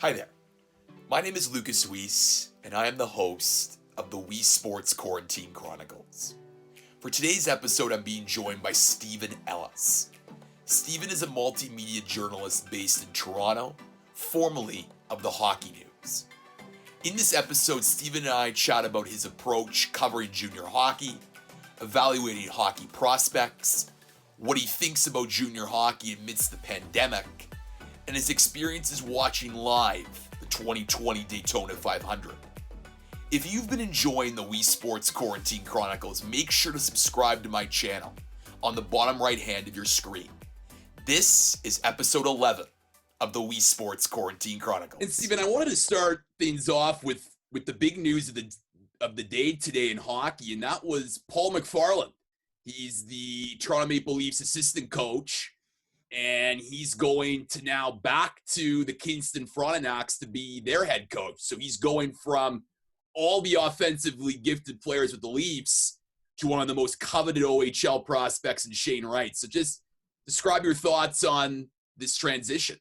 Hi there. My name is Lucas Weiss, and I am the host of the Weesesports Quarantine Chronicles. For today's episode, I'm being joined by Steven Ellis. Steven is a multimedia journalist based in Toronto, formerly of the Hockey News. In this episode, Steven and I chat about his approach covering junior hockey, evaluating hockey prospects, what he thinks about junior hockey amidst the pandemic, and his experiences watching live the 2020 Daytona 500. If you've been enjoying the Weesports Quarantine Chronicles, make sure to subscribe to my channel on the bottom right hand of your screen. This is episode 11 of the Weesports Quarantine Chronicles. And Steven, I wanted to start things off with the big news of the day today in hockey, and that was Paul McFarland. He's the Toronto Maple Leafs assistant coach, and he's going to now back to the Kingston Frontenacs to be their head coach. So he's going from all the offensively gifted players with the Leafs to one of the most coveted OHL prospects in Shane Wright. So just describe your thoughts on this transition.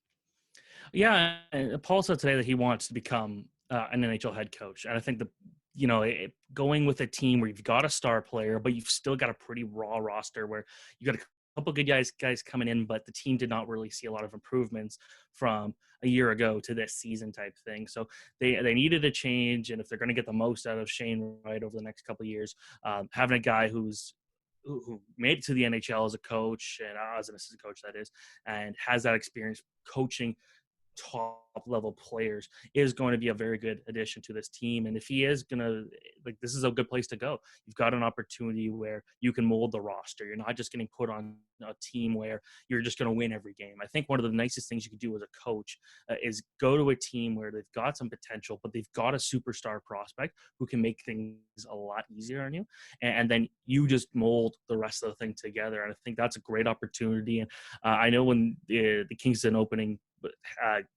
Yeah, Paul said today that he wants to become an NHL head coach. And I think going with a team where you've got a star player, but you've still got a pretty raw roster where you got a couple good guys coming in, but the team did not really see a lot of improvements from a year ago to this season type thing. So they needed a change, and if they're going to get the most out of Shane Wright over the next couple of years, having a guy who made it to the NHL as a coach and as an assistant coach, that is, and has that experience coaching top level players is going to be a very good addition to this team. And if he is going to, this is a good place to go. You've got an opportunity where you can mold the roster. You're not just getting put on a team where you're just going to win every game. I think one of the nicest things you can do as a coach is go to a team where they've got some potential, but they've got a superstar prospect who can make things a lot easier on you. And then you just mold the rest of the thing together. And I think that's a great opportunity. And I know when the Kingston opening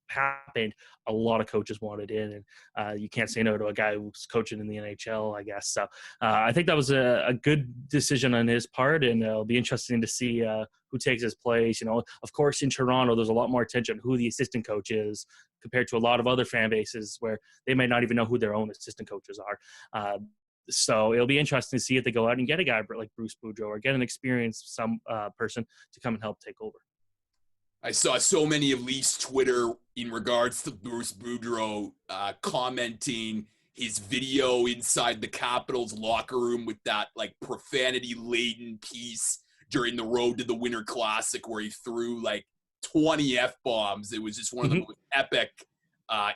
happened, a lot of coaches wanted in, and you can't say no to a guy who's coaching in the NHL, I guess. So I think that was a good decision on his part, and it'll be interesting to see who takes his place. Of course, in Toronto, there's a lot more attention who the assistant coach is compared to a lot of other fan bases where they might not even know who their own assistant coaches are. So it'll be interesting to see if they go out and get a guy like Bruce Boudreau or get an experienced person to come and help take over. I saw so many of Leafs Twitter in regards to Bruce Boudreau commenting his video inside the Capitals locker room with that profanity-laden piece during the road to the Winter Classic where he threw 20 F-bombs. It was just one of the most epic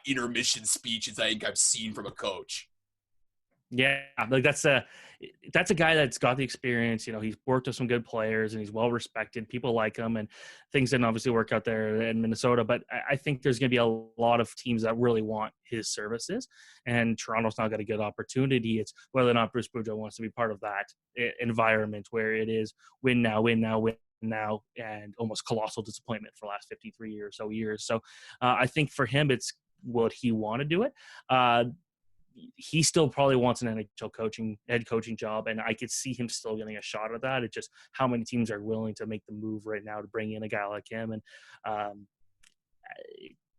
intermission speeches I think I've seen from a coach. Yeah, that's a guy that's got the experience. He's worked with some good players and he's well respected. People like him, and things didn't obviously work out there in Minnesota. But I think there's going to be a lot of teams that really want his services, and Toronto's not got a good opportunity. It's whether or not Bruce Boudreau wants to be part of that environment where it is win now, and almost colossal disappointment for the last 53 or so years. So I think for him, it's would he want to do it? He still probably wants an NHL head coaching job, and I could see him still getting a shot at that. It's just how many teams are willing to make the move right now to bring in a guy like him, and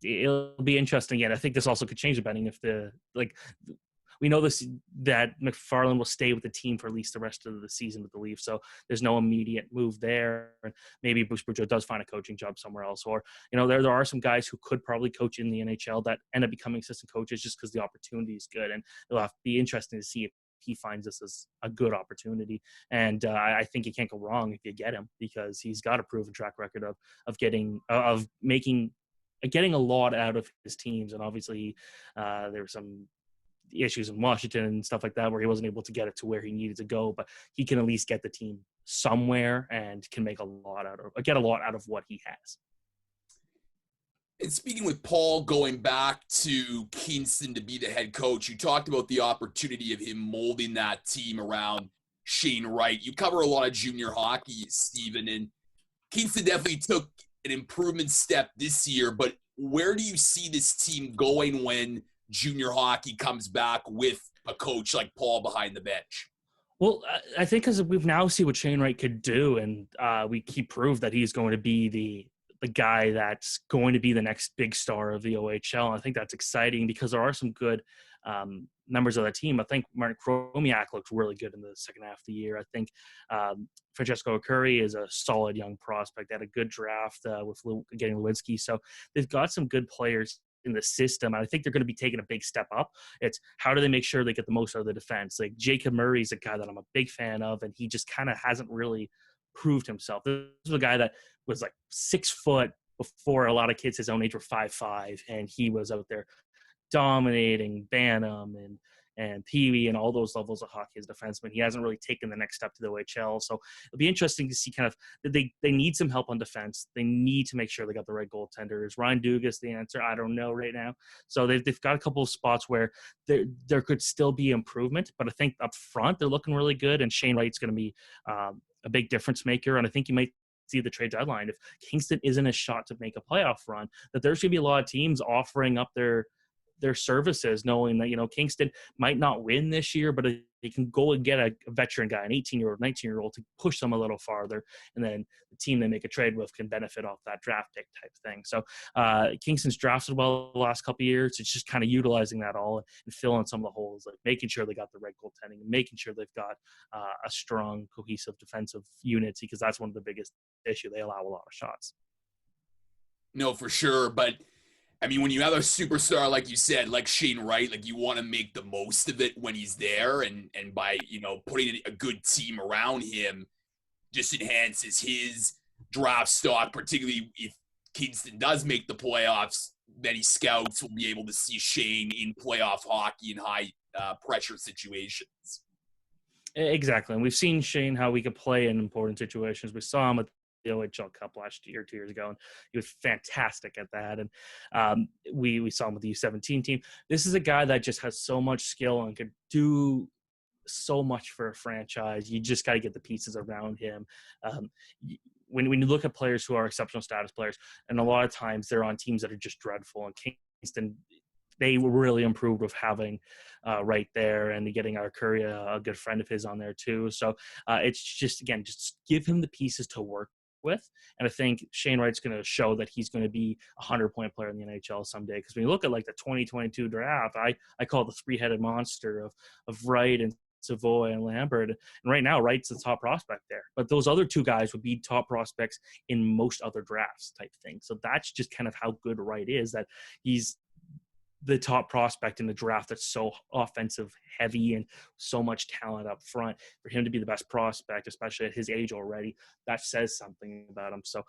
it'll be interesting. And I think this also could change depending if we know that McFarland will stay with the team for at least the rest of the season with the Leafs, so there's no immediate move there. And maybe Bruce Boudreau does find a coaching job somewhere else, or there are some guys who could probably coach in the NHL that end up becoming assistant coaches just because the opportunity is good, and it'll have to be interesting to see if he finds this as a good opportunity. And I think you can't go wrong if you get him, because he's got a proven track record of getting a lot out of his teams. And obviously there were some issues in Washington and stuff like that where he wasn't able to get it to where he needed to go, but he can at least get the team somewhere and can get a lot out of what he has. And speaking with Paul going back to Kingston to be the head coach, you talked about the opportunity of him molding that team around Shane Wright. You cover a lot of junior hockey, Steven, and Kingston definitely took an improvement step this year, but where do you see this team going when junior hockey comes back with a coach like Paul behind the bench? Well, I think because we've now seen what Shane Wright could do, and he proved that he's going to be the the guy that's going to be the next big star of the OHL. And I think that's exciting because there are some good members of the team. I think Martin Chromiak looked really good in the second half of the year. I think Francesco Curry is a solid young prospect. They had a good draft with getting Lewinsky. So they've got some good players in the system. And I think they're going to be taking a big step up. It's how do they make sure they get the most out of the defense? Like Jacob Murray's a guy that I'm a big fan of, and he just kind of hasn't really proved himself. This was a guy that was like 6 foot before a lot of kids his own age were 5'5", and he was out there dominating Bantam and Pee Wee and all those levels of hockey as a defenseman. He hasn't really taken the next step to the OHL. So it'll be interesting to see kind of they need some help on defense. They need to make sure they got the right goaltenders. Ryan Dugas the answer? I don't know right now. So they've got a couple of spots where there could still be improvement, but I think up front they're looking really good, and Shane Wright's going to be a big difference maker. And I think you might see the trade deadline, if Kingston isn't a shot to make a playoff run, that there's going to be a lot of teams offering up their services, knowing that, Kingston might not win this year, but they can go and get a veteran guy, an 18-year-old, 19-year-old, to push them a little farther. And then the team they make a trade with can benefit off that draft pick type thing. So Kingston's drafted well the last couple of years. It's just kind of utilizing that all and filling some of the holes, like making sure they got the right goaltending and making sure they've got a strong, cohesive defensive unit, because that's one of the biggest issues. They allow a lot of shots. No, for sure. But I mean, when you have a superstar, like you said, like Shane Wright, like you want to make the most of it when he's there, and by, putting a good team around him just enhances his draft stock, particularly if Kingston does make the playoffs. Many scouts will be able to see Shane in playoff hockey in high pressure situations. Exactly. And we've seen Shane, how we could play in important situations. We saw him at the OHL Cup last year, 2 years ago, and he was fantastic at that. And we saw him with the U17 team. This is a guy that just has so much skill and could do so much for a franchise. You just got to get the pieces around him. When you look at players who are exceptional status players, and a lot of times they're on teams that are just dreadful, and Kingston, they were really improved with having Wright there and getting our Curry, a good friend of his, on there too. So it's just, again, just give him the pieces to work with. And I think Shane Wright's going to show that he's going to be a 100-point player in the NHL someday. Because when you look at like the 2022 draft, I call it the three-headed monster of Wright and Savoy and Lambert. And right now, Wright's the top prospect there. But those other two guys would be top prospects in most other drafts type thing. So that's just kind of how good Wright is, that he's the top prospect in the draft that's so offensive heavy and so much talent up front. For him to be the best prospect, especially at his age already, that says something about him. So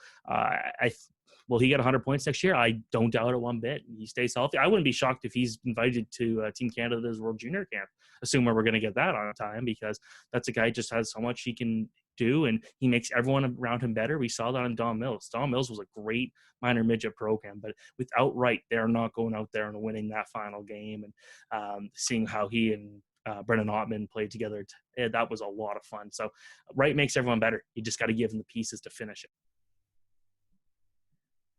will he get 100 points next year? I don't doubt it one bit. He stays healthy. I wouldn't be shocked if he's invited to Team Canada's World Junior Camp, assuming we're going to get that on time, because that's a guy who just has so much he can do, and he makes everyone around him better. We saw that on Don Mills. Don Mills was a great minor midget program, but without Wright, they're not going out there and winning that final game. And seeing how he and Brendan Ottman played together, that was a lot of fun. So Wright makes everyone better. You just got to give him the pieces to finish it.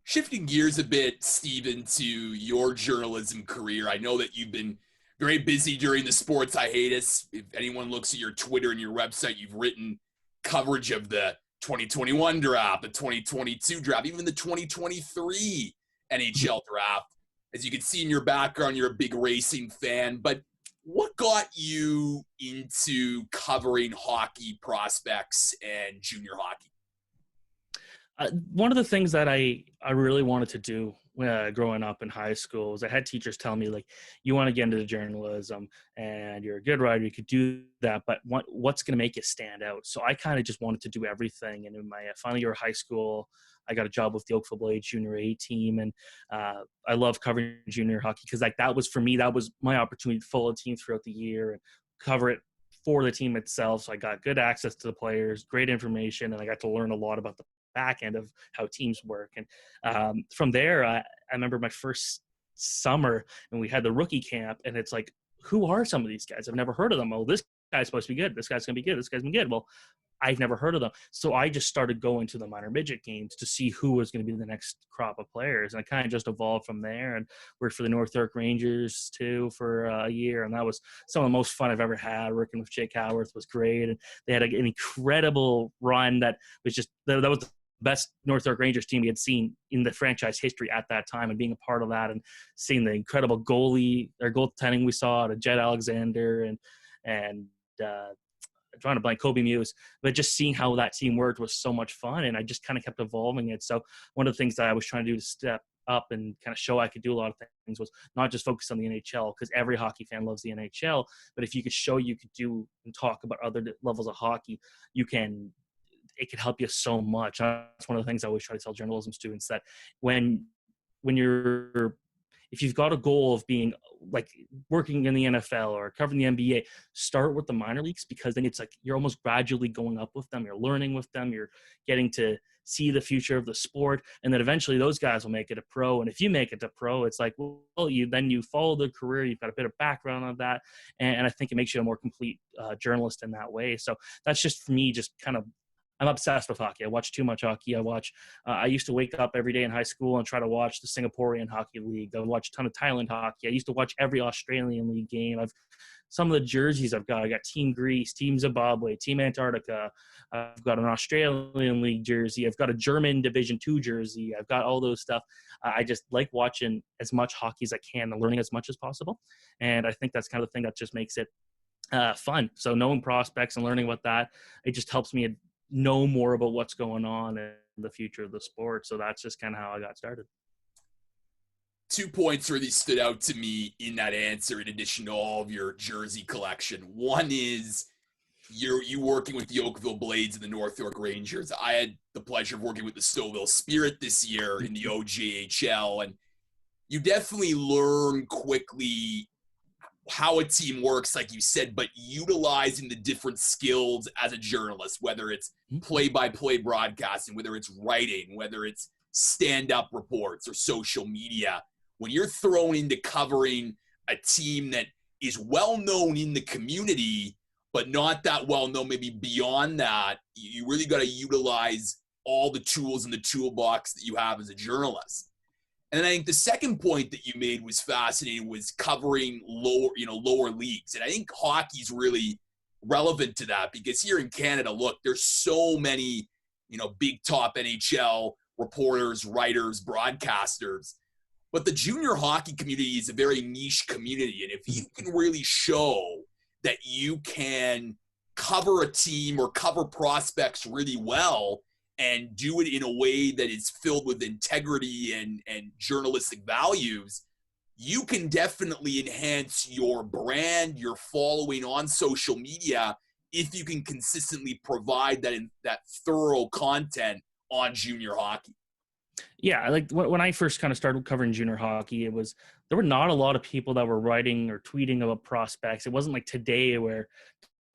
Shifting gears a bit, Steven, to your journalism career. I know that you've been very busy during the Sports Hiatus. If anyone looks at your Twitter and your website, you've written coverage of the 2021 draft, the 2022 draft, even the 2023 NHL draft. As you can see in your background, you're a big racing fan. But what got you into covering hockey prospects and junior hockey? One of the things that I really wanted to do growing up in high school was I had teachers tell me, like, you want to get into journalism and you're a good writer, you could do that, but what's going to make you stand out? So I kind of just wanted to do everything. And in my final year of high school, I got a job with the Oakville Blades Junior A team. And I love covering junior hockey because, like, that was, for me, that was my opportunity to follow a team throughout the year and cover it for the team itself. So I got good access to the players, great information, and I got to learn a lot about the back end of how teams work. And from there, I remember my first summer and we had the rookie camp, and it's like, who are some of these guys? I've never heard of them. Oh, this guy's supposed to be good. This guy's going to be good. This guy's going to be good. Well, I've never heard of them. So I just started going to the minor midget games to see who was going to be the next crop of players. And I kind of just evolved from there and worked for the North York Rangers too for a year. And that was some of the most fun I've ever had. Working with Jake Howarth was great. And they had an incredible run that was just, that was the best North York Rangers team we had seen in the franchise history at that time, and being a part of that and seeing the incredible goaltending we saw to Jed Alexander and I'm trying to blank Kobe Muse, but just seeing how that team worked was so much fun, and I just kind of kept evolving it. So one of the things that I was trying to do to step up and kind of show I could do a lot of things was not just focus on the NHL, because every hockey fan loves the NHL, but if you could show you could do and talk about other levels of hockey, it can help you so much. That's one of the things I always try to tell journalism students, that when if you've got a goal of being like working in the NFL or covering the NBA, start with the minor leagues, because then it's like you're almost gradually going up with them. You're learning with them. You're getting to see the future of the sport. And then eventually those guys will make it a pro. And if you make it to pro, it's like, well, you follow the career. You've got a bit of background on that. And I think it makes you a more complete journalist in that way. So that's just for me, just kind of, I'm obsessed with hockey. I watch too much hockey. I used to wake up every day in high school and try to watch the Singaporean Hockey League. I would watch a ton of Thailand hockey. I used to watch every Australian League game. Some of the jerseys I got Team Greece, Team Zimbabwe, Team Antarctica. I've got an Australian League jersey. I've got a German Division II jersey. I've got all those stuff. I just like watching as much hockey as I can and learning as much as possible. And I think that's kind of the thing that just makes it fun. So knowing prospects and learning about that, it just helps me know more about what's going on in the future of the sport. So that's just kind of how I got started. 2 points really stood out to me in that answer, in addition to all of your jersey collection. One is you working with the Oakville Blades and the North York Rangers. I had the pleasure of working with the Stouffville Spirit this year in the OJHL, and you definitely learn quickly how a team works, like you said, but utilizing the different skills as a journalist, whether it's play-by-play broadcasting, whether it's writing, whether it's stand-up reports or social media. When you're thrown into covering a team that is well-known in the community, but not that well-known maybe beyond that, you really got to utilize all the tools in the toolbox that you have as a journalist. And then I think the second point that you made was fascinating, was covering lower leagues. And I think hockey's really relevant to that, because here in Canada, look, there's so many, big top NHL reporters, writers, broadcasters. But the junior hockey community is a very niche community. And if you can really show that you can cover a team or cover prospects really well, and do it in a way that is filled with integrity and journalistic values, you can definitely enhance your brand, your following on social media, if you can consistently provide that thorough content on junior hockey. Yeah, like when I first kind of started covering junior hockey, there were not a lot of people that were writing or tweeting about prospects. It wasn't like today where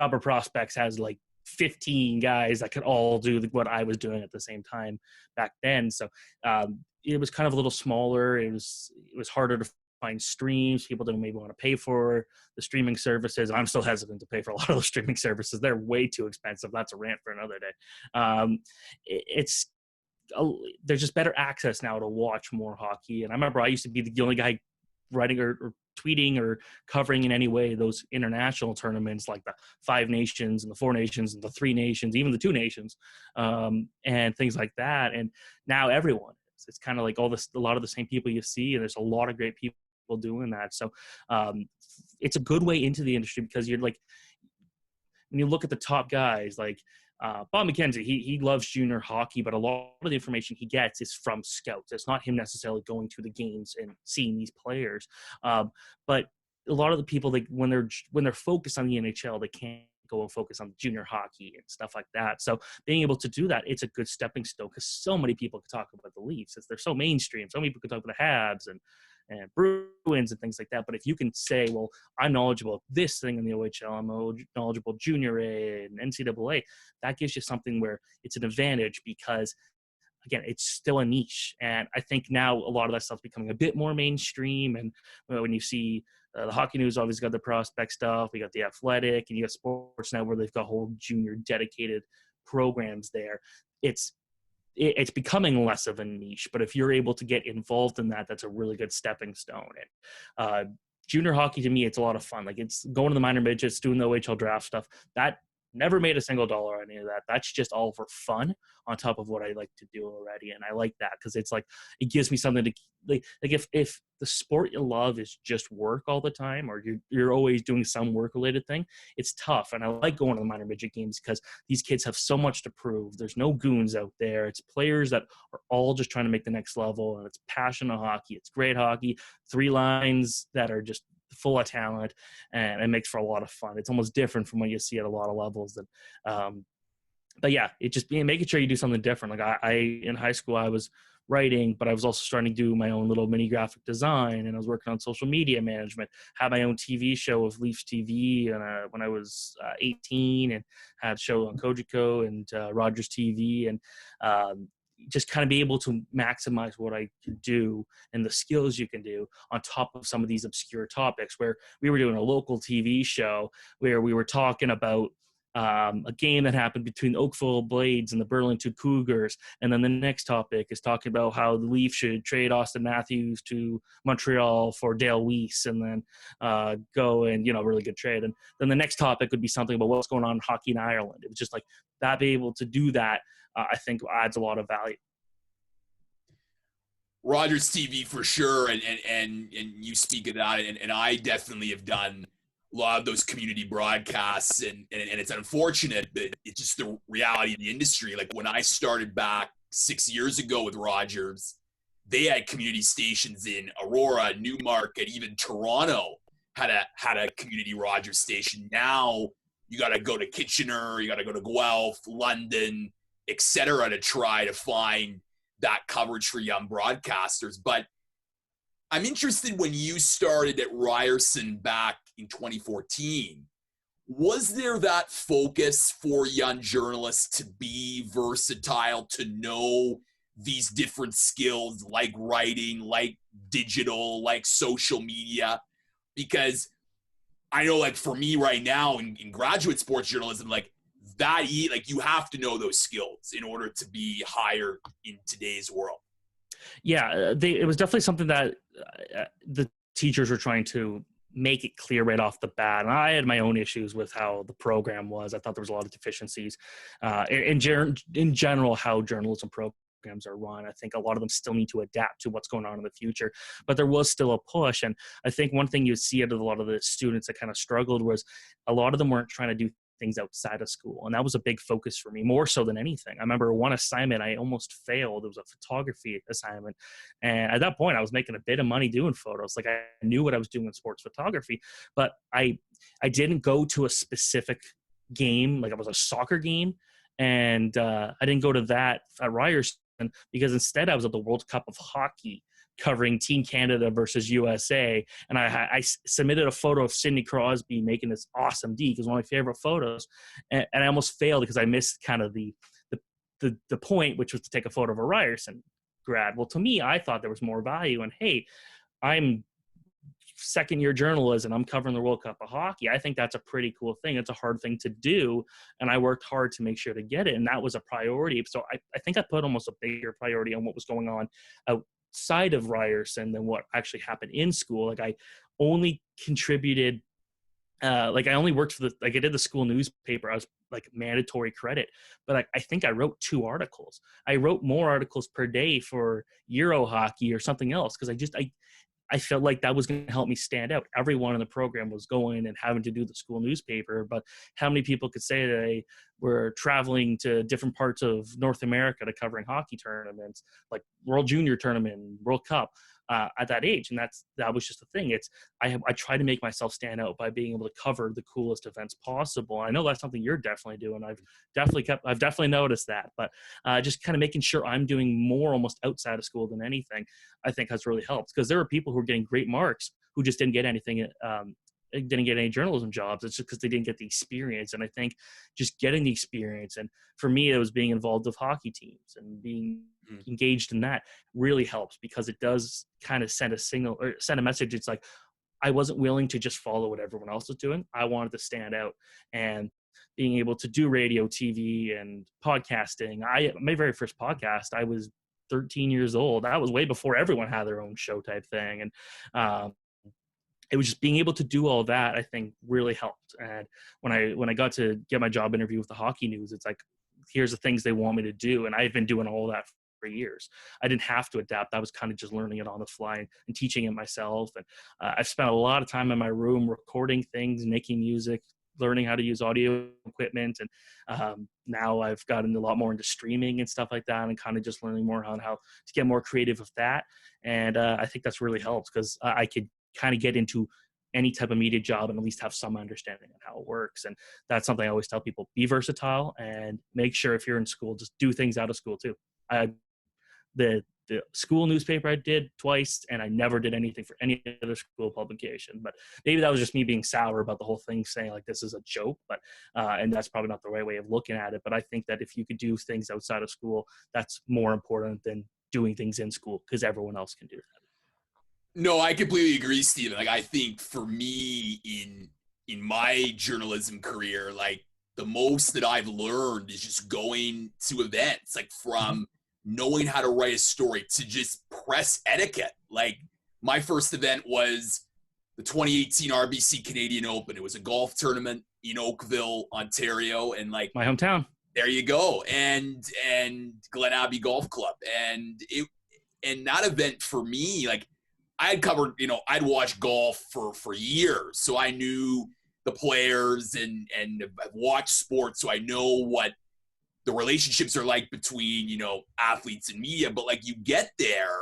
Dabra Prospects has like 15 guys that could all do what I was doing at the same time back then. So it was kind of a little smaller. It was harder to find streams. People didn't maybe want to pay for the streaming services. I'm still hesitant to pay for a lot of those streaming services. They're way too expensive. That's a rant for another day. There's just better access now to watch more hockey. And I remember I used to be the only guy writing or tweeting or covering in any way those international tournaments, like the 5 Nations and the 4 Nations and the 3 Nations, even the 2 Nations, and things like that. And now everyone is. It's kind of like a lot of the same people you see, and there's a lot of great people doing that. So it's a good way into the industry, because you're like, when you look at the top guys, like Bob McKenzie, he loves junior hockey, but a lot of the information he gets is from scouts. It's not him necessarily going to the games and seeing these players. But a lot of the people, when they're focused on the NHL, they can't go and focus on junior hockey and stuff like that. So being able to do that, it's a good stepping stone, because so many people can talk about the Leafs. They're so mainstream. So many people can talk about the Habs and Bruins and things like that. But if you can say, well, I'm knowledgeable of this thing in the OHL, I'm knowledgeable Junior A and NCAA, that gives you something where it's an advantage, because again, it's still a niche. And I think now a lot of that stuff's becoming a bit more mainstream. And when you see the Hockey News obviously got the prospect stuff, we got the Athletic, and you got Sportsnet where they've got whole junior dedicated programs there. It's becoming less of a niche, but if you're able to get involved in that, that's a really good stepping stone. And junior hockey, to me, it's a lot of fun. Like, it's going to the minor midgets, doing the OHL draft stuff. That Never made a single dollar on any of that. That's just all for fun on top of what I like to do already. And I like that because it's like, it gives me something to like if the sport you love is just work all the time, or you're always doing some work related thing, it's tough. And I like going to the minor midget games because these kids have so much to prove. There's no goons out there. It's players that are all just trying to make the next level, and it's passionate hockey. It's great hockey, 3 lines that are just full of talent, and it makes for a lot of fun. It's almost different from what you see at a lot of levels. That, but yeah, it just being making sure you do something different. Like I in high school, I was writing, but I was also starting to do my own little mini graphic design, and I was working on social media management. Had my own TV show with Leafs TV, and when I was 18, and had a show on Kojiko and Rogers TV, and just kind of be able to maximize what I can do and the skills you can do on top of some of these obscure topics. Where we were doing a local TV show where we were talking about a game that happened between Oakville Blades and the Burlington Cougars. And then the next topic is talking about how the Leafs should trade Austin Matthews to Montreal for Dale Weiss, and then go and, really good trade. And then the next topic would be something about what's going on in hockey in Ireland. It was just like that, be able to do that, I think adds a lot of value. Rogers TV for sure, and you speak of that, and I definitely have done a lot of those community broadcasts, and it's unfortunate, but it's just the reality of the industry. Like when I started back 6 years ago with Rogers, they had community stations in Aurora, Newmarket, even Toronto had a community Rogers station. Now you got to go to Kitchener, you got to go to Guelph, London, etc., to try to find that coverage for young broadcasters. But I'm interested, when you started at Ryerson back in 2014, was there that focus for young journalists to be versatile, to know these different skills like writing, like digital, like social media? Because I know, like for me right now in graduate sports journalism, like you have to know those skills in order to be hired in today's world. Yeah, it was definitely something that the teachers were trying to make it clear right off the bat. And I had my own issues with how the program was. I thought there was a lot of deficiencies in general, how journalism programs are run. I think a lot of them still need to adapt to what's going on in the future, but there was still a push. And I think one thing you see out of a lot of the students that kind of struggled was a lot of them weren't trying to do things outside of school. And that was a big focus for me, more so than anything. I remember one assignment I almost failed. It was a photography assignment. And at that point I was making a bit of money doing photos. Like I knew what I was doing in sports photography, but I didn't go to a specific game. Like it was a soccer game. And I didn't go to that at Ryerson because instead I was at the World Cup of Hockey covering Team Canada versus USA. And I submitted a photo of Sidney Crosby making this awesome D, because one of my favorite photos. And I almost failed because I missed kind of the point, which was to take a photo of a Ryerson grad. Well, to me, I thought there was more value. And hey, I'm second-year journalism, I'm covering the World Cup of Hockey. I think that's a pretty cool thing. It's a hard thing to do, and I worked hard to make sure to get it, and that was a priority. So I think I put almost a bigger priority on what was going on outside of Ryerson than what actually happened in school. Like I only contributed, I only worked for I did the school newspaper. I was like mandatory credit, but I think I wrote 2 articles. I wrote more articles per day for Euro hockey or something else, because I felt like that was going to help me stand out. Everyone in the program was going and having to do the school newspaper, but how many people could say they were traveling to different parts of North America to covering hockey tournaments, like World Junior Tournament, World Cup, at that age? And that was just the thing. I try to make myself stand out by being able to cover the coolest events possible. I know that's something you're definitely doing. I've definitely noticed that, but just kind of making sure I'm doing more almost outside of school than anything, I think has really helped, because there are people who are getting great marks who just didn't get anything, didn't get any journalism jobs. It's just because they didn't get the experience. And I think just getting the experience, and for me, it was being involved with hockey teams and being engaged in that really helps, because it does kind of send a signal or send a message. It's like, I wasn't willing to just follow what everyone else was doing. I wanted to stand out, and being able to do radio, TV, and podcasting. My very first podcast, I was 13 years old. That was way before everyone had their own show type thing. And it was just being able to do all that, I think, really helped. And when I got to get my job interview with the Hockey News, it's like, here's the things they want me to do. And I've been doing all that for years. I didn't have to adapt. I was kind of just learning it on the fly and teaching it myself. And I've spent a lot of time in my room recording things, making music, learning how to use audio equipment. And now I've gotten a lot more into streaming and stuff like that, and kind of just learning more on how to get more creative with that. And I think that's really helped, because I could kind of get into any type of media job and at least have some understanding of how it works. And that's something I always tell people: be versatile, and make sure if you're in school, just do things out of school too. The school newspaper I did twice, and I never did anything for any other school publication. But maybe that was just me being sour about the whole thing, saying like this is a joke. But and that's probably not the right way of looking at it. But I think that if you could do things outside of school, that's more important than doing things in school, because everyone else can do that. No, I completely agree, Steven. Like, I think for me in my journalism career, like, the most that I've learned is just going to events, like from knowing how to write a story to just press etiquette. Like, my first event was the 2018 RBC Canadian Open. It was a golf tournament in Oakville, Ontario, and like My hometown. there you go. And Glen Abbey Golf Club. And that event for me, like, I had covered, I'd watched golf for years. So I knew the players and I've watched sports. So I know what the relationships are like between, athletes and media. But like, you get there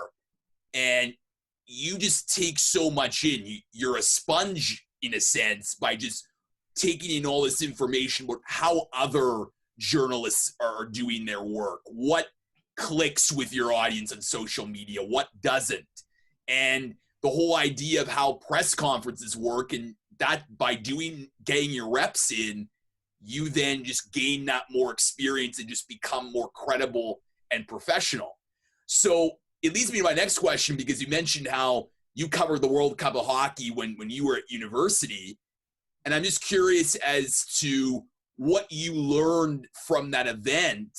and you just take so much in. You're a sponge in a sense by just taking in all this information about how other journalists are doing their work, what clicks with your audience on social media, what doesn't. And the whole idea of how press conferences work, and that by getting your reps in, you then just gain that more experience and just become more credible and professional. So it leads me to my next question, because you mentioned how you covered the World Cup of Hockey when you were at university. And I'm just curious as to what you learned from that event,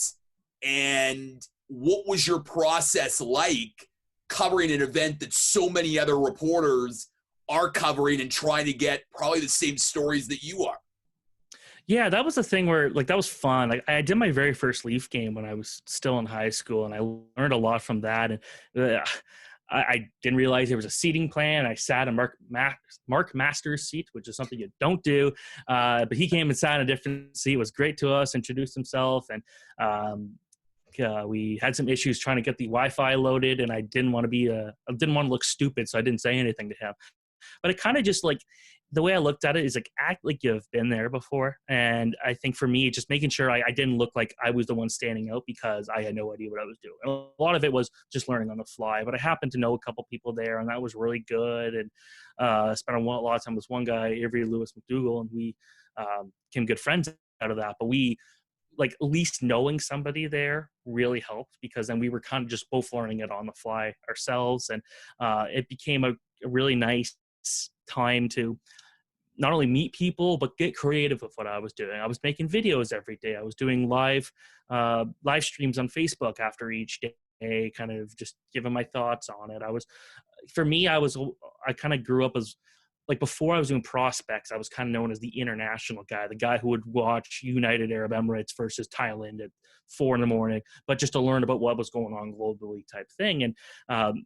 and what was your process like covering an event that so many other reporters are covering and trying to get probably the same stories that you are. Yeah, that was the thing where, like, that was fun. Like, I did my very first Leaf game when I was still in high school, and I learned a lot from that. And I didn't realize there was a seating plan. I sat in Mark Masters' seat, which is something you don't do. But he came and sat in a different seat. It was great to us, introduced himself, and we had some issues trying to get the Wi-Fi loaded, and I didn't want to look stupid, so I didn't say anything to him. But it kind of just, like, the way I looked at it is like, act like you've been there before. And I think for me, just making sure I didn't look like I was the one standing out, because I had no idea what I was doing. And a lot of it was just learning on the fly, but I happened to know a couple people there, and that was really good. And spent a lot of time with one guy, Avery Lewis McDougall, and we became good friends out of that. But we, like, at least knowing somebody there really helped, because then we were kind of just both learning it on the fly ourselves. And it became a really nice time to not only meet people, but get creative with what I was doing. I was making videos every day. I was doing live streams on Facebook after each day, kind of just giving my thoughts on it. I kind of grew up as, like, before I was doing prospects, I was kind of known as the international guy, the guy who would watch United Arab Emirates versus Thailand at 4 a.m, but just to learn about what was going on globally type thing. And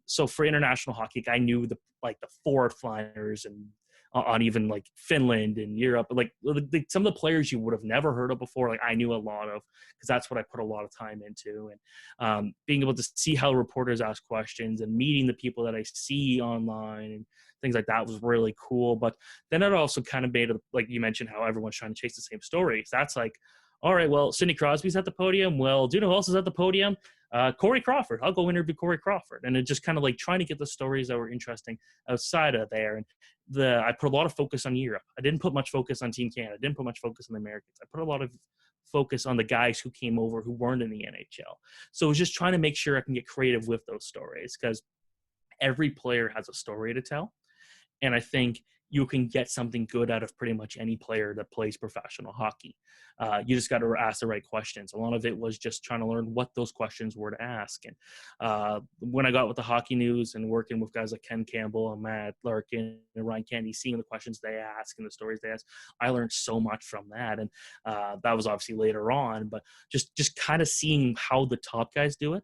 so for international hockey, I knew the forward flyers and on even like Finland and Europe, like some of the players you would have never heard of before, like I knew a lot of, because that's what I put a lot of time into. And being able to see how reporters ask questions and meeting the people that I see online and things like that was really cool. But then it also kind of made it, like you mentioned, how everyone's trying to chase the same stories. That's like, all right, well, Sidney Crosby's at the podium. Well, do you know who else is at the podium? Corey Crawford. I'll go interview Corey Crawford. And it just kind of like trying to get the stories that were interesting outside of there. And I put a lot of focus on Europe. I didn't put much focus on Team Canada. I didn't put much focus on the Americans. I put a lot of focus on the guys who came over who weren't in the NHL. So it was just trying to make sure I can get creative with those stories, because every player has a story to tell. And I think you can get something good out of pretty much any player that plays professional hockey. You just got to ask the right questions. A lot of it was just trying to learn what those questions were to ask. And when I got with the hockey news and working with guys like Ken Campbell and Matt Larkin and Ryan Candy, seeing the questions they ask and the stories they ask, I learned so much from that. And that was obviously later on, but just kind of seeing how the top guys do it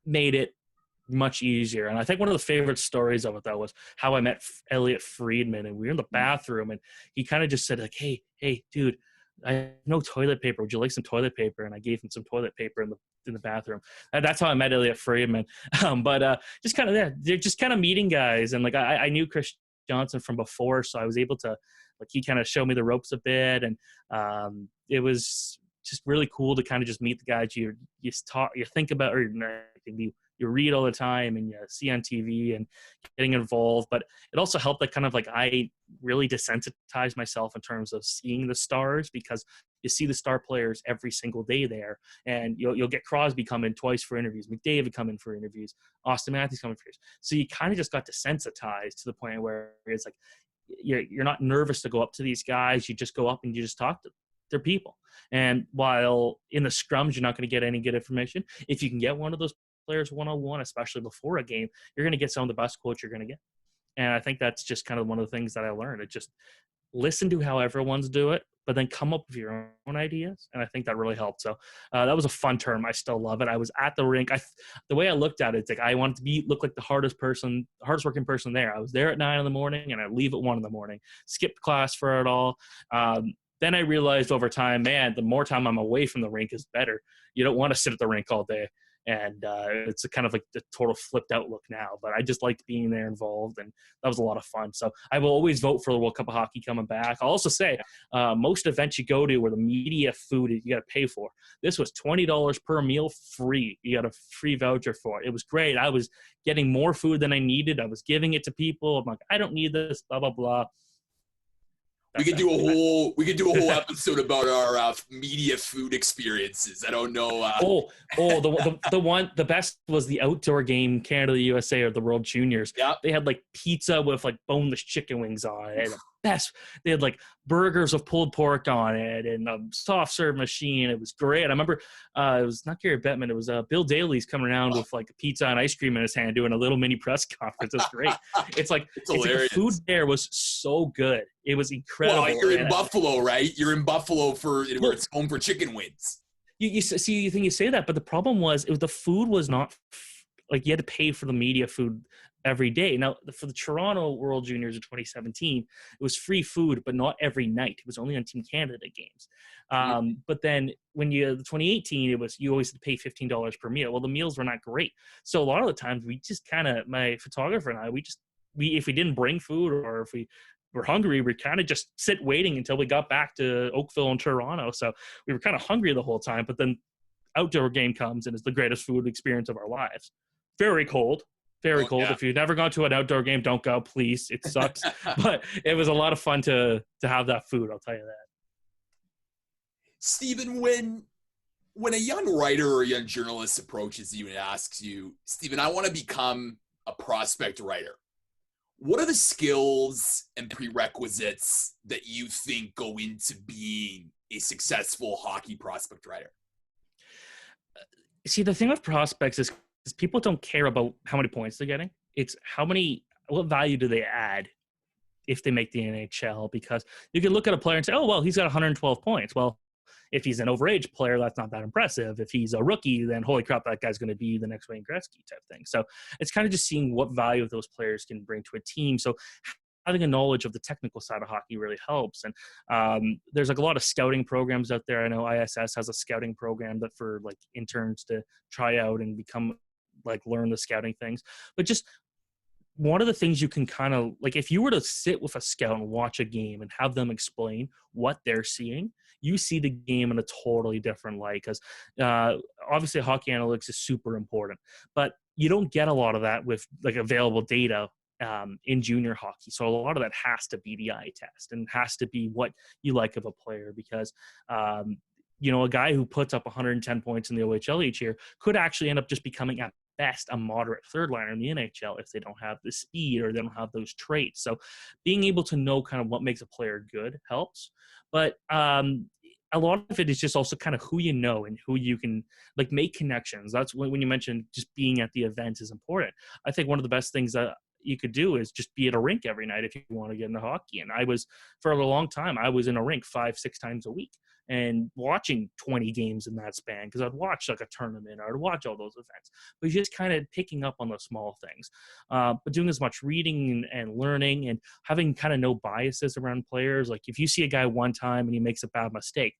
made it much easier. And I think one of the favorite stories of it, though, was how I met Elliot Friedman, and we were in the bathroom, and he kind of just said, like, hey, dude, I have no toilet paper. Would you like some toilet paper? And I gave him some toilet paper in the bathroom. And that's how I met Elliot Friedman. But just kind of there, they're just kind of meeting guys. And like, I knew Chris Johnson from before, so I was able to, like, he kind of showed me the ropes a bit. And it was just really cool to kind of just meet the guys you think about, or you read all the time and you see on TV and getting involved. But it also helped that kind of like I really desensitized myself in terms of seeing the stars, because you see the star players every single day there, and you'll get Crosby come in twice for interviews, McDavid come in for interviews, Austin Matthews coming for interviews. So you kind of just got desensitized to the point where it's like you're not nervous to go up to these guys. You just go up and you just talk to them. They're people. And while in the scrums you're not going to get any good information, if you can get one of those players one-on-one, especially before a game, you're going to get some of the best quotes you're going to get. And I think that's just kind of one of the things that I learned. It just listen to how everyone's do it, but then come up with your own ideas. And I think that really helped. So that was a fun term. I still love it. I was at the rink. The way I looked at it, it's like I wanted to look like the hardest working person there. I was there at 9 a.m. and I leave at 1 a.m. Skipped class for it all. Then I realized over time, man, the more time I'm away from the rink is better. You don't want to sit at the rink all day. And it's a kind of like the total flipped outlook now. But I just liked being there involved, and that was a lot of fun. So I will always vote for the World Cup of Hockey coming back. I'll also say most events you go to where the media food you got to pay for. This was $20 per meal free. You got a free voucher for it. It was great. I was getting more food than I needed. I was giving it to people. I'm like, I don't need this, blah, blah, blah. We could do a whole episode about our media food experiences. I don't know. The best was the outdoor game, Canada, USA, or the World Juniors. Yeah, they had like pizza with like boneless chicken wings on it. And they had like burgers with pulled pork on it and a soft serve machine. It was great. I remember it was not Gary Bettman. It was Bill Daly's coming around with like a pizza and ice cream in his hand doing a little mini press conference. It's great. It's like the food there was so good. It was incredible. Well, you're in Buffalo, right? You're in Buffalo where it's home for chicken wings. You think you say that, but the problem was the food was not like you had to pay for the media food every day. Now, for the Toronto World Juniors of 2017, it was free food, but not every night. It was only on Team Canada games. But then when the 2018, you always had to pay $15 per meal. Well, the meals were not great. So a lot of the times we just my photographer and I, if we didn't bring food or if we were hungry, we kind of just sit waiting until we got back to Oakville and Toronto. So we were kind of hungry the whole time, but then outdoor game comes and it's the greatest food experience of our lives. Very cold. Very cold. Yeah. If you've never gone to an outdoor game, don't go, please. It sucks. But it was a lot of fun to have that food, I'll tell you that. Steven, when a young writer or a young journalist approaches you and asks you, Steven, I want to become a prospect writer, what are the skills and prerequisites that you think go into being a successful hockey prospect writer? See, the thing with prospects is people don't care about how many points they're getting. It's what value do they add if they make the NHL? Because you can look at a player and say, oh, well, he's got 112 points. Well, if he's an overage player, that's not that impressive. If he's a rookie, then holy crap, that guy's going to be the next Wayne Gretzky type thing. So it's kind of just seeing what value those players can bring to a team. So having a knowledge of the technical side of hockey really helps. And there's like a lot of scouting programs out there. I know ISS has a scouting program that for like interns to try out and become learn the scouting things. But just one of the things you can kind of if you were to sit with a scout and watch a game and have them explain what they're seeing, you see the game in a totally different light. Because obviously hockey analytics is super important, but you don't get a lot of that with available data in junior hockey. So a lot of that has to be the eye test and has to be what you like of a player, because a guy who puts up 110 points in the OHL each year could actually end up just becoming a best a moderate third liner in the NHL if they don't have the speed or they don't have those traits. So being able to know kind of what makes a player good helps. But a lot of it is just also kind of who you know and who you can like make connections. That's when you mentioned just being at the event is important. I think one of the best things that you could do is just be at a rink every night if you want to get into hockey. And I was, for a long time, I was in a rink 5-6 times a week and watching 20 games in that span because I'd watch like a tournament or I'd watch all those events. But just kind of picking up on the small things. But doing as much reading and learning and having kind of no biases around players. Like if you see a guy one time and he makes a bad mistake,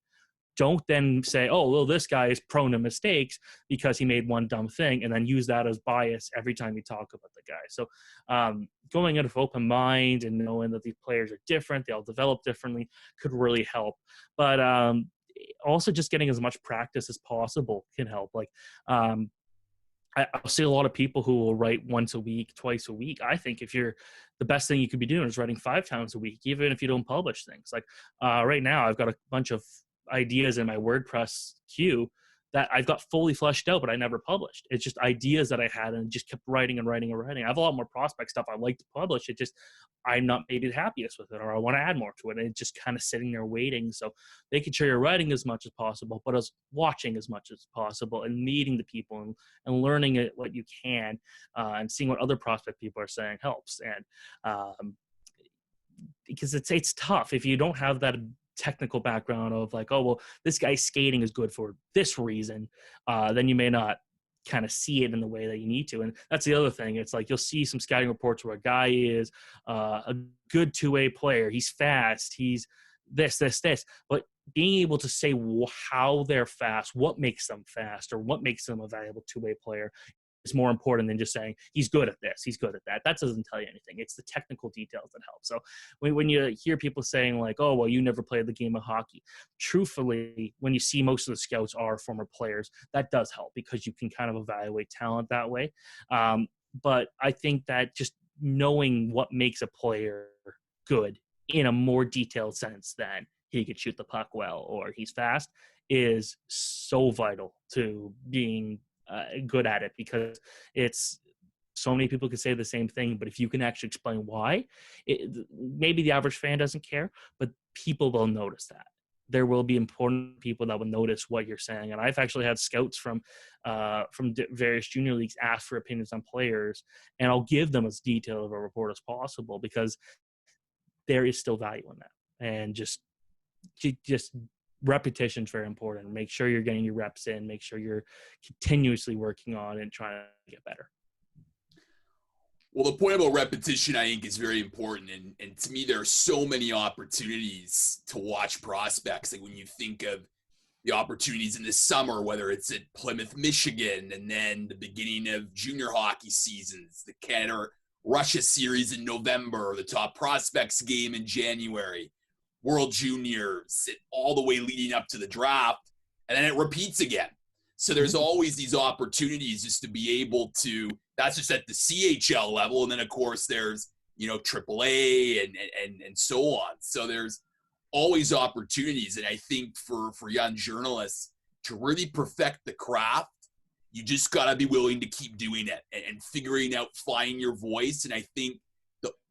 don't then say, oh, well, this guy is prone to mistakes because he made one dumb thing, and then use that as bias every time you talk about the guy. So going in with open mind and knowing that these players are different, they all develop differently, could really help. But also just getting as much practice as possible can help. Like I'll see a lot of people who will write once a week, twice a week. I think if you're the best thing you could be doing is writing 5 times a week, even if you don't publish things. Like right now, I've got a bunch of ideas in my WordPress queue that I've got fully fleshed out, but I never published. It's just ideas that I had and just kept writing and writing and writing. I have a lot more prospect stuff I like to publish. It just, I'm not maybe the happiest with it, or I want to add more to it. And it's just kind of sitting there waiting. So making sure you're writing as much as possible, but as watching as much as possible and meeting the people and learning it, what you can, and seeing what other prospect people are saying helps. And because it's tough if you don't have that technical background of like, oh, well, this guy's skating is good for this reason, then you may not kind of see it in the way that you need to. And that's the other thing. It's like you'll see some scouting reports where a guy is a good two-way player. He's fast. He's this. But being able to say how they're fast, what makes them fast, or what makes them a valuable two-way player is more important than just saying he's good at this, he's good at that. That doesn't tell you anything. It's the technical details that help. So when you hear people saying like, oh, well, you never played the game of hockey, truthfully, when you see most of the scouts are former players, that does help because you can kind of evaluate talent that way. But I think that just knowing what makes a player good in a more detailed sense than he could shoot the puck well or he's fast is so vital to being good at it, because it's so many people can say the same thing, but if you can actually explain why, maybe the average fan doesn't care, but people will notice that. There will be important people that will notice what you're saying. And I've actually had scouts from various junior leagues ask for opinions on players, and I'll give them as detailed of a report as possible because there is still value in that. And just repetition is very important. Make sure you're getting your reps in. Make sure you're continuously working on and trying to get better. Well, the point about repetition, I think, is very important. And to me, there are so many opportunities to watch prospects. Like when you think of the opportunities in the summer, whether it's at Plymouth, Michigan, and then the beginning of junior hockey seasons, the Canada-Russia series in November, the top prospects game in January, World Juniors, all the way leading up to the draft, and then it repeats again. So there's always these opportunities just to be able to, that's just at the CHL level. And then of course there's, AAA and so on. So there's always opportunities. And I think for young journalists to really perfect the craft, you just got to be willing to keep doing it and figuring out, finding your voice. And I think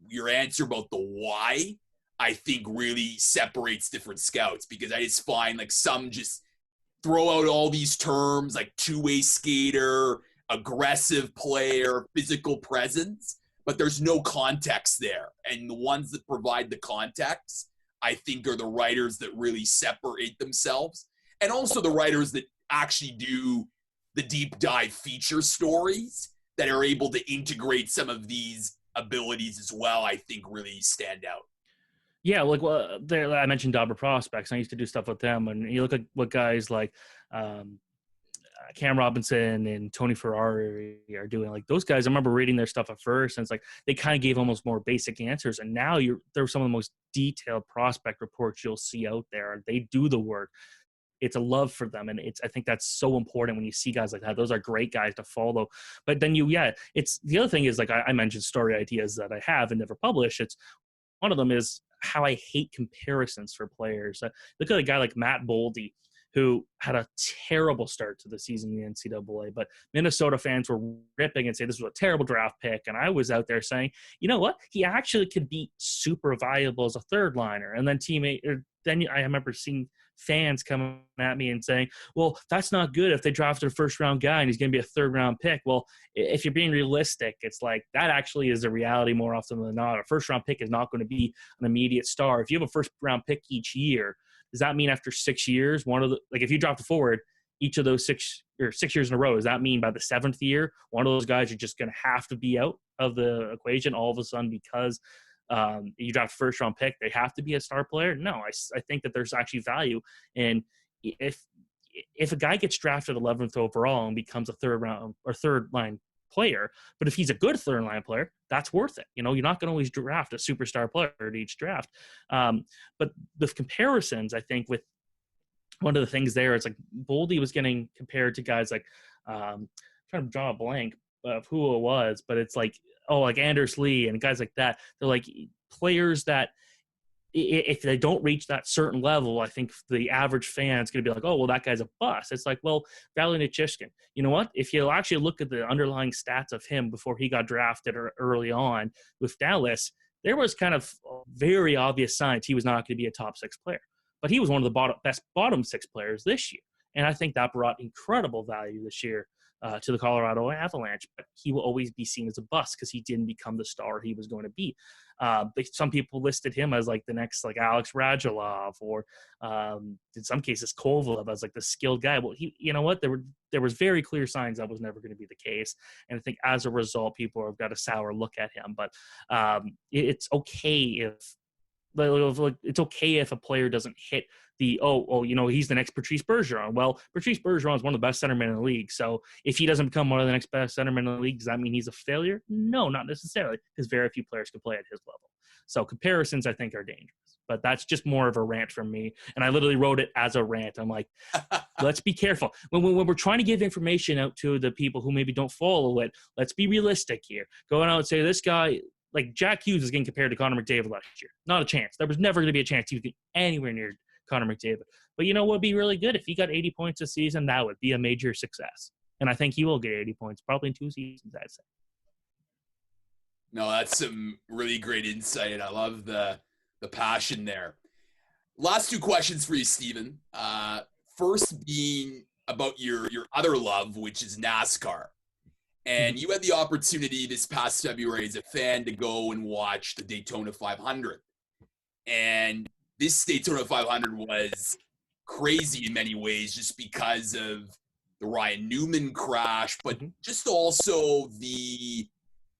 your answer about the why, I think really separates different scouts, because I just find like some just throw out all these terms like two-way skater, aggressive player, physical presence, but there's no context there. And the ones that provide the context, I think, are the writers that really separate themselves, and also the writers that actually do the deep dive feature stories that are able to integrate some of these abilities as well, I think really stand out. Yeah, like I mentioned Dabra Prospects. I used to do stuff with them, and you look at what guys like Cam Robinson and Tony Ferrari are doing. Like those guys, I remember reading their stuff at first, and it's like they kind of gave almost more basic answers. And now they're some of the most detailed prospect reports you'll see out there, and they do the work. It's a love for them, and I think that's so important when you see guys like that. Those are great guys to follow. But then it's the other thing is, like I mentioned story ideas that I have and never publish. It's one of them is how I hate comparisons for players. Look at a guy like Matt Boldy. who had a terrible start to the season in the NCAA, but Minnesota fans were ripping and saying this was a terrible draft pick. And I was out there saying, you know what? He actually could be super valuable as a third liner. And then then I remember seeing fans coming at me and saying, well, that's not good if they drafted a first round guy and he's going to be a third round pick. Well, if you're being realistic, it's like that actually is the reality more often than not. A first round pick is not going to be an immediate star. If you have a first round pick each year, does that mean after 6 years, if you draft a forward each of those 6 years in a row, does that mean by the 7th year, one of those guys are just going to have to be out of the equation all of a sudden because you draft a first round pick, they have to be a star player? No, I think that there's actually value. And if a guy gets drafted 11th overall and becomes a third line player, but if he's a good third line player, that's worth it. You're not going to always draft a superstar player at each draft. But the comparisons, I think, with one of the things there, it's like Boldy was getting compared to guys like, I'm trying to draw a blank of who it was, but it's like, like Anders Lee and guys like that. They're like players that if they don't reach that certain level, I think the average fan is going to be like, oh, well, that guy's a bust. It's like, well, Vali Nichushkin, you know what? If you actually look at the underlying stats of him before he got drafted or early on with Dallas, there was kind of very obvious signs he was not going to be a top 6 player. But he was one of the best bottom 6 players this year. And I think that brought incredible value this year to the Colorado Avalanche. But he will always be seen as a bust because he didn't become the star he was going to be. Some people listed him as like the next like Alex Radulov or in some cases Kovalev as like the skilled guy. Well, you know what? There was very clear signs that was never going to be the case. And I think as a result, people have got a sour look at him. But it's okay if a player doesn't hit the he's the next Patrice Bergeron. Well, Patrice Bergeron is one of the best centermen in the league. So if he doesn't become one of the next best centermen in the league, does that mean he's a failure? No, not necessarily, because very few players can play at his level. So comparisons, I think, are dangerous. But that's just more of a rant from me. And I literally wrote it as a rant. I'm like, let's be careful. When we're trying to give information out to the people who maybe don't follow it, let's be realistic here. Going out and say this guy, like Jack Hughes is getting compared to Connor McDavid last year. Not a chance. There was never going to be a chance he would get anywhere near Connor McDavid. But you know what would be really good? If he got 80 points a season, that would be a major success. And I think he will get 80 points, probably in 2 seasons, I'd say. No, that's some really great insight. I love the passion there. Last 2 questions for you, Steven. First being about your other love, which is NASCAR. And you had the opportunity this past February as a fan to go and watch the Daytona 500. And this Daytona 500 was crazy in many ways just because of the Ryan Newman crash, but just also the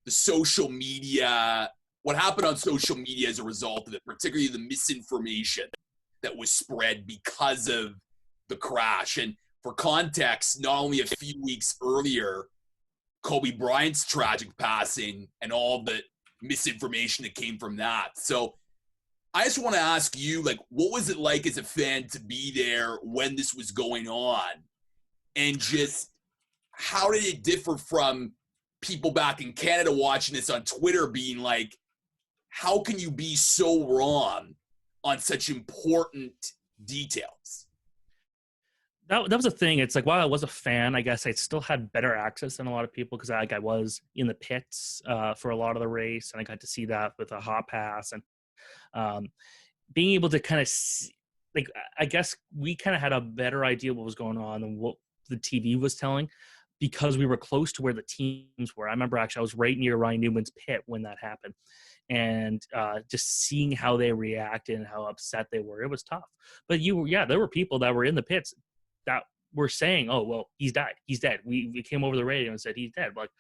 social media, what happened on social media as a result of it, particularly the misinformation that was spread because of the crash. And for context, not only a few weeks earlier, Kobe Bryant's tragic passing and all the misinformation that came from that. So I just want to ask you, like, what was it like as a fan to be there when this was going on? And just how did it differ from people back in Canada watching this on Twitter being like, how can you be so wrong on such important details? That was a thing. It's like, while I was a fan, I guess I still had better access than a lot of people because I was in the pits for a lot of the race, and I got to see that with a hot pass. And being able to kind of see, like, I guess we kind of had a better idea what was going on than what the TV was telling because we were close to where the teams were. I remember actually I was right near Ryan Newman's pit when that happened. And just seeing how they reacted and how upset they were, it was tough. But there were people that were in the pits that were saying, oh, well, he's died. He's dead. We came over the radio and said he's dead. Like,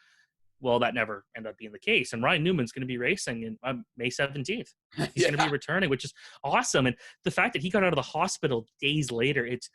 well, that never ended up being the case. And Ryan Newman's going to be racing on May 17th. He's going to be returning, which is awesome. And the fact that he got out of the hospital days later, it's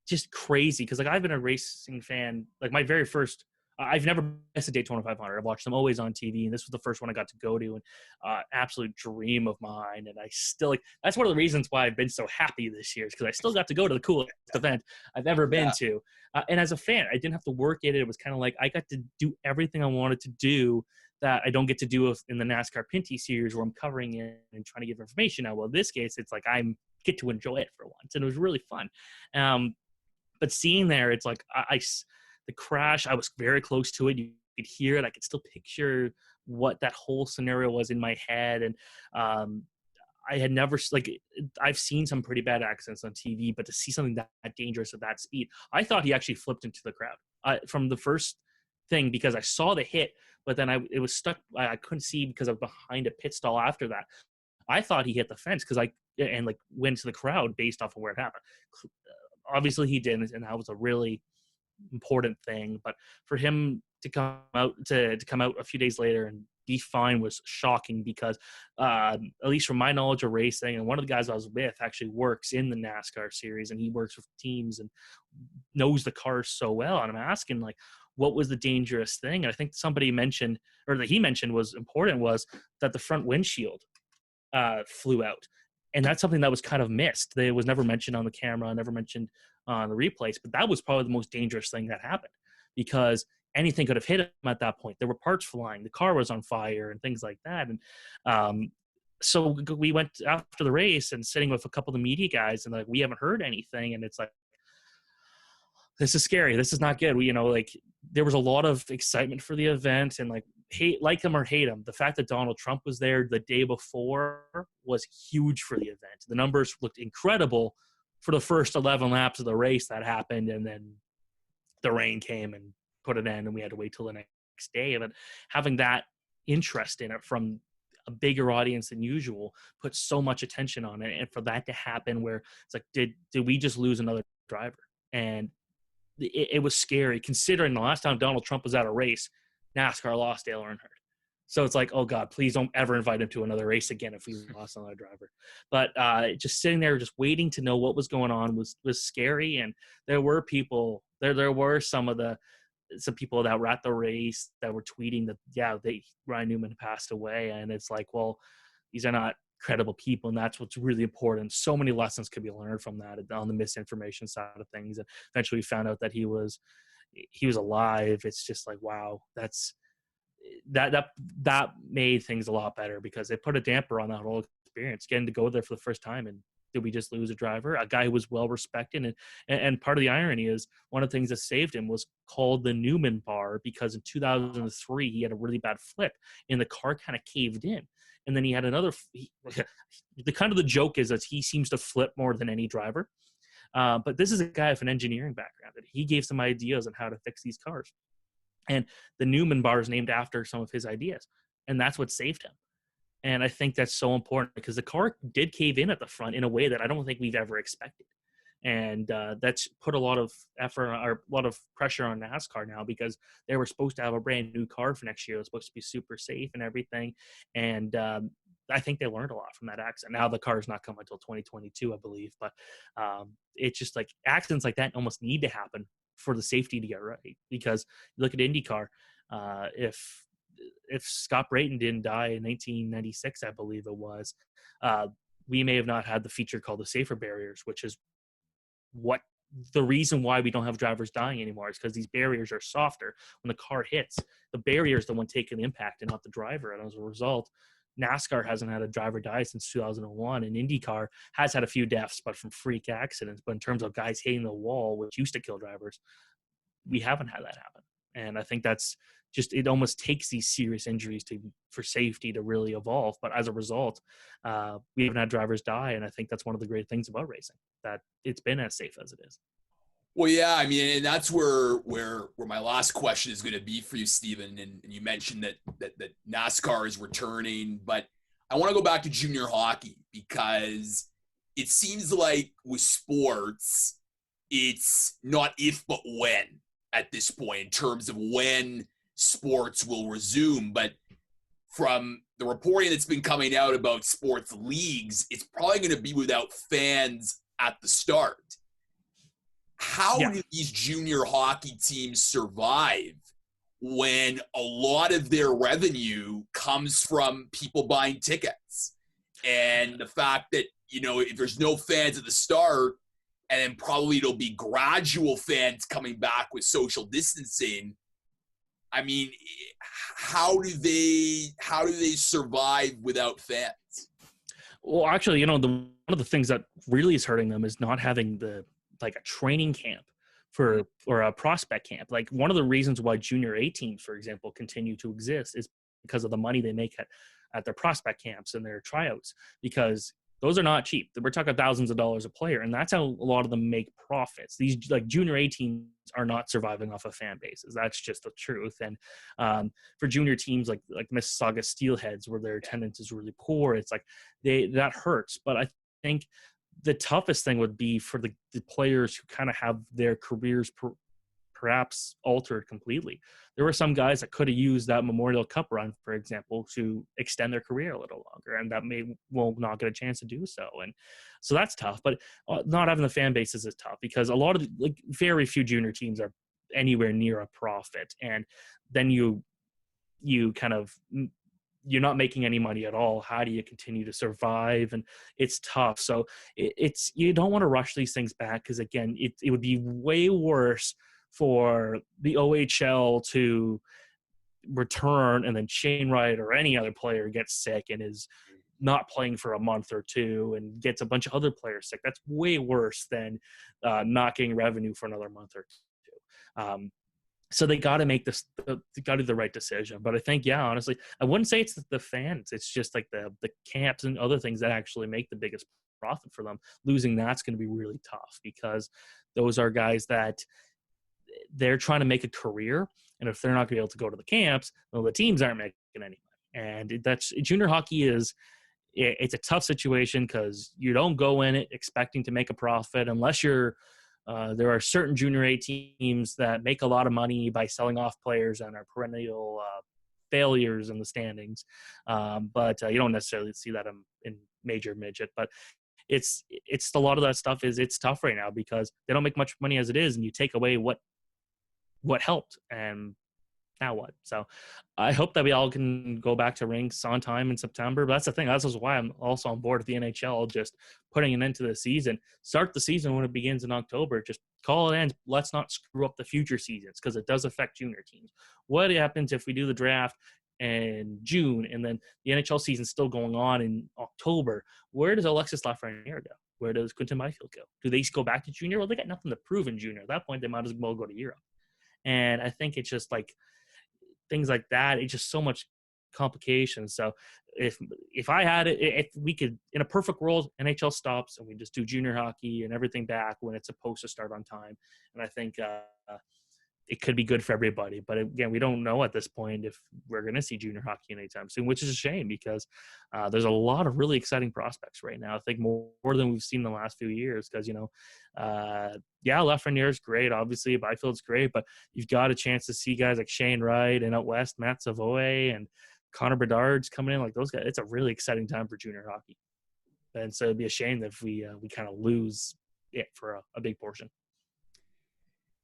just crazy. Because, like, I've been a racing fan. Like, my very first – I've never missed a Daytona 500. I've watched them always on TV, and this was the first one I got to go to, and absolute dream of mine. And I still, like, that's one of the reasons why I've been so happy this year is because I still got to go to the coolest event I've ever been to. And as a fan, I didn't have to work it. It was kind of like I got to do everything I wanted to do that I don't get to do in the NASCAR Pinty series where I'm covering it and trying to give information out. Well, in this case, it's like I'm get to enjoy it for once, and it was really fun. But seeing there, it's like the crash, I was very close to it. You could hear it. I could still picture what that whole scenario was in my head. And I had never, like, I've seen some pretty bad accidents on TV, but to see something that dangerous at that speed, I thought he actually flipped into the crowd from the first thing, because I saw the hit, but then it was stuck. I couldn't see because I was behind a pit stall after that. I thought he hit the fence and went to the crowd based off of where it happened. Obviously he didn't, and that was a really important thing. But for him to come out a few days later and be fine was shocking, because at least from my knowledge of racing, and one of the guys I was with actually works in the NASCAR series, and he works with teams and knows the cars so well. And I'm asking, like, what was the dangerous thing? And I think somebody mentioned, or that he mentioned was important, was that the front windshield flew out. And that's something that was kind of missed. It was never mentioned on the camera, never mentioned on the replays, but that was probably the most dangerous thing that happened, because anything could have hit him at that point. There were parts flying, the car was on fire and things like that. And so we went after the race and sitting with a couple of the media guys, and like, we haven't heard anything. And it's like, this is scary. This is not good. There was a lot of excitement for the event, and like him or hate him, the fact that Donald Trump was there the day before was huge for the event. The numbers looked incredible for the first 11 laps of the race that happened, and then the rain came and put it in, and we had to wait till the next day. But having that interest in it from a bigger audience than usual put so much attention on it, and for that to happen, where it's like, did we just lose another driver? And it was scary, considering the last time Donald Trump was at a race, NASCAR lost Dale Earnhardt. So it's like, oh God, please don't ever invite him to another race again if we lost another driver. But just sitting there, just waiting to know what was going on was scary. And there were people, there were some people that were at the race that were tweeting that, Ryan Newman passed away. And it's like, well, these are not credible people, and that's what's really important. So many lessons could be learned from that on the misinformation side of things. And eventually we found out that he was alive. It's just like, wow, that made things a lot better, because it put a damper on that whole experience, getting to go there for the first time. And did we just lose a driver, a guy who was well respected? And part of the irony is, one of the things that saved him was called the Newman bar, because in 2003 he had a really bad flip and the car kind of caved in. And then he had another. The joke is that he seems to flip more than any driver. But this is a guy with an engineering background, and he gave some ideas on how to fix these cars. And the Newman bar is named after some of his ideas, and that's what saved him. And I think that's so important, because the car did cave in at the front in a way that I don't think we've ever expected. And that's put a lot of effort or a lot of pressure on NASCAR now, because they were supposed to have a brand new car for next year. It was supposed to be super safe and everything. And I think they learned a lot from that accident. Now the car is not coming until 2022, I believe. But it's just like accidents like that almost need to happen for the safety to get right. Because you look at IndyCar, if Scott Brayton didn't die in 1996, I believe it was, we may have not had the feature called the safer barriers, which is what the reason why we don't have drivers dying anymore, is because these barriers are softer. When the car hits, the barrier is the one taking the impact and not the driver. And as a result, NASCAR hasn't had a driver die since 2001, and IndyCar has had a few deaths, but from freak accidents. But in terms of guys hitting the wall, which used to kill drivers, we haven't had that happen. And I think that's just, it almost takes these serious injuries for safety to really evolve. But as a result, we haven't had drivers die. And I think that's one of the great things about racing, that it's been as safe as it is. Well, yeah, I mean, and that's where my last question is going to be for you, Steven. And you mentioned that NASCAR is returning, but I want to go back to junior hockey, because it seems like with sports, it's not if but when at this point in terms of when sports will resume. But from the reporting that's been coming out about sports leagues, it's probably going to be without fans at the start. How do these junior hockey teams survive when a lot of their revenue comes from people buying tickets? And the fact that, if there's no fans at the start, and then probably it'll be gradual fans coming back with social distancing. I mean, how do they survive without fans? Well, actually, one of the things that really is hurting them is not having a training camp or a prospect camp. Like, one of the reasons why junior A teams, for example, continue to exist is because of the money they make at their prospect camps and their tryouts, because those are not cheap. We're talking thousands of dollars a player, and that's how a lot of them make profits. These like junior A teams are not surviving off of fan bases. That's just the truth. And for junior teams like Mississauga Steelheads, where their attendance is really poor, it's like that hurts. But I think the toughest thing would be for the players who kind of have their careers perhaps altered completely. There were some guys that could have used that Memorial Cup run, for example, to extend their career a little longer, and that will not get a chance to do so. And so that's tough. But not having the fan bases is tough, because a lot of very few junior teams are anywhere near a profit, and then you kind of, you're not making any money at all. How do you continue to survive? And it's tough. So it's you don't want to rush these things back, because again, it would be way worse for the OHL to return and then Shane Wright or any other player gets sick and is not playing for a month or two and gets a bunch of other players sick. That's way worse than not getting revenue for another month or two. So they got to make this, they got to do the right decision. But I think, honestly, I wouldn't say it's the fans. It's just like the camps and other things that actually make the biggest profit for them. Losing that's going to be really tough, because those are guys that they're trying to make a career, and if they're not going to be able to go to the camps, well, the teams aren't making any money. And that's junior hockey it's a tough situation, because you don't go in it expecting to make a profit unless you're there are certain junior A teams that make a lot of money by selling off players and are perennial failures in the standings. But you don't necessarily see that in major midget. But it's a lot of that stuff it's tough right now, because they don't make much money as it is, and you take away what helped, and now what? So I hope that we all can go back to rinks on time in September. But that's the thing. That's why I'm also on board with the NHL, just putting an end to the season. Start the season when it begins in October. Just call it in. Let's not screw up the future seasons, because it does affect junior teams. What happens if we do the draft in June and then the NHL season's still going on in October? Where does Alexis Lafreniere go? Where does Quinton Byfield go? Do they go back to junior? Well, they got nothing to prove in junior. At that point, they might as well go to Europe. And I think it's just like things like that. It's just so much complications. So if I had it, if we could, in a perfect world, NHL stops and we just do junior hockey and everything back when it's supposed to start on time. And I think it could be good for everybody. But again, we don't know at this point if we're going to see junior hockey anytime soon, which is a shame, because there's a lot of really exciting prospects right now. I think more than we've seen in the last few years, because, Lafreniere is great. Obviously, Byfield's great, but you've got a chance to see guys like Shane Wright, and out west, Matt Savoy and Connor Bedard's coming in. Like those guys, it's a really exciting time for junior hockey. And so it'd be a shame if we kind of lose it for a big portion.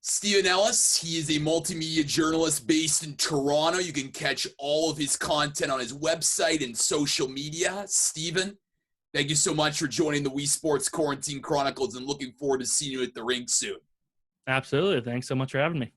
Steven Ellis, he is a multimedia journalist based in Toronto. You can catch all of his content on his website and social media. Steven, thank you so much for joining the Weesports Quarantine Chronicles, and looking forward to seeing you at the rink soon. Absolutely. Thanks so much for having me.